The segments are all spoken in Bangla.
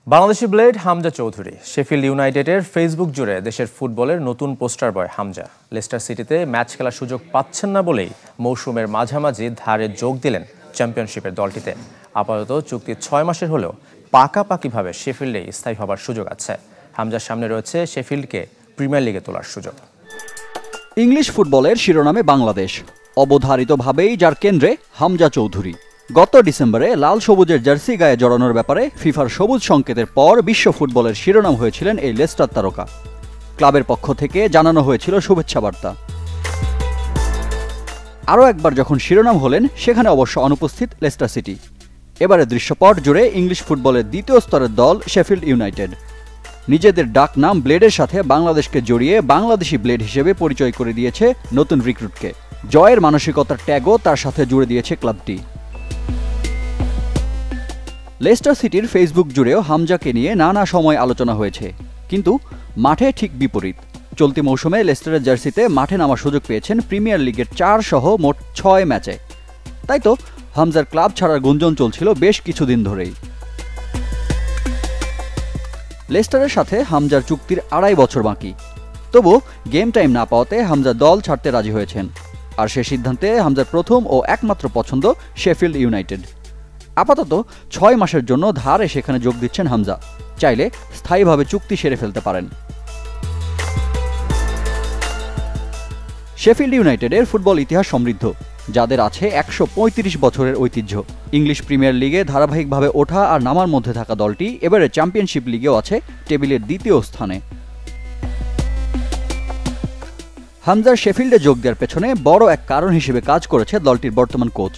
বাংলাদেশি ব্লেড হামজা চৌধুরী শেফিল্ড ইউনাইটেডের ফেসবুক জুড়ে দেশের ফুটবলের নতুন পোস্টার বয় হামজা লেস্টার সিটিতে ম্যাচ খেলার সুযোগ পাচ্ছেন না বলেই মৌসুমের মাঝামাঝি ধারে যোগ দিলেন চ্যাম্পিয়নশিপের দলটিতে। আপাতত চুক্তি 6 মাসের হলেও পাকাপাকিভাবে শেফিল্ডে স্থায়ী হবার সুযোগ আছে। হামজার সামনে রয়েছে শেফিল্ডকে প্রিমিয়ার লিগে তোলার সুযোগ। ইংলিশ ফুটবলের শিরোনামে বাংলাদেশ, অবধারিতভাবেই যার কেন্দ্রে হামজা চৌধুরী। গত ডিসেম্বরে লাল সবুজের জার্সি গায়ে জড়ানোর ব্যাপারে ফিফার সবুজ সংকেতের পর বিশ্ব ফুটবলের শিরোনাম হয়েছিলেন এই লেস্টার তারকা। ক্লাবের পক্ষ থেকে জানানো হয়েছিল শুভেচ্ছা বার্তা। আরও একবার যখন শিরোনাম হলেন, সেখানে অবশ্য অনুপস্থিত লেস্টার সিটি। এবারে দৃশ্যপট জুড়ে ইংলিশ ফুটবলের দ্বিতীয় স্তরের দল শেফিল্ড ইউনাইটেড। নিজেদের ডাক নাম ব্লেডের সাথে বাংলাদেশকে জড়িয়ে বাংলাদেশি ব্লেড হিসেবে পরিচয় করে দিয়েছে নতুন রিক্রুটকে। জয়ের মানসিকতার ট্যাগও তার সাথে জুড়ে দিয়েছে ক্লাবটি। লেস্টার সিটির ফেসবুক জুড়েও হামজাকে নিয়ে নানা সময় আলোচনা হয়েছে, কিন্তু মাঠে ঠিক বিপরীত। চলতি মৌসুমে লেস্টারের জার্সিতে মাঠে নামার সুযোগ পেয়েছেন প্রিমিয়ার লিগের 4 সহ মোট 6 ম্যাচে। তাই তো হামজার ক্লাব ছাড়ার গুঞ্জন চলছিল বেশ কিছুদিন ধরেই। লেস্টারের সাথে হামজার চুক্তির 2.5 বছর বাকি। তবু গেম টাইম না পাওয়াতে হামজা দল ছাড়তে রাজি হয়েছেন। আর সে সিদ্ধান্তে হামজার প্রথম ও একমাত্র পছন্দ শেফিল্ড ইউনাইটেড। আপাতত 6 মাসের জন্য ধারে সেখানে যোগ দিচ্ছেন হামজা। চাইলে স্থায়ীভাবে চুক্তি সেরে ফেলতে পারেন। শেফিল্ড ইউনাইটেডের ফুটবল ইতিহাস সমৃদ্ধ, যাদের আছে 135 বছরের ঐতিহ্য। ইংলিশ প্রিমিয়ার লিগে ধারাবাহিকভাবে ওঠা আর নামার মধ্যে থাকা দলটি এবারে চ্যাম্পিয়নশিপ লিগেও আছে টেবিলের দ্বিতীয় স্থানে। হামজার শেফিল্ডে যোগ দেওয়ার পেছনে বড় এক কারণ হিসেবে কাজ করেছে দলটির বর্তমান কোচ।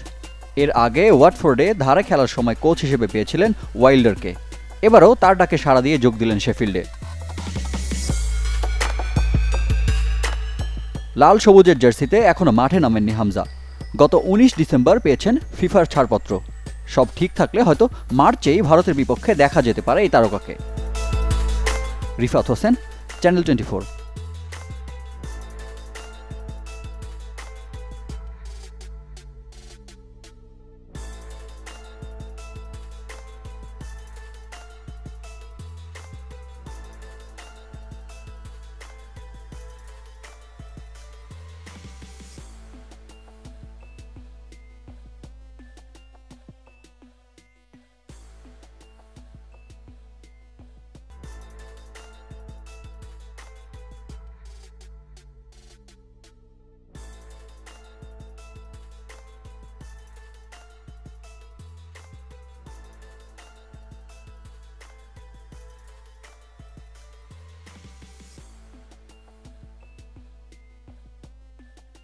এর আগে ওয়াটফোর্ডে ধারে খেলার সময় কোচ হিসেবে পেয়েছিলেন ওয়াইল্ডারকে। এবারও তার ডাকে সাড়া দিয়ে যোগ দিলেন শেফিল্ডে। লাল সবুজের জার্সিতে এখনো মাঠে নামেননি হামজা। গত 19 ডিসেম্বর পেয়েছেন ফিফার ছাড়পত্র। সব ঠিক থাকলে হয়তো মার্চেই ভারতের বিপক্ষে দেখা যেতে পারে এই তারকাকে। রিফাত হোসেন, চ্যানেল 24।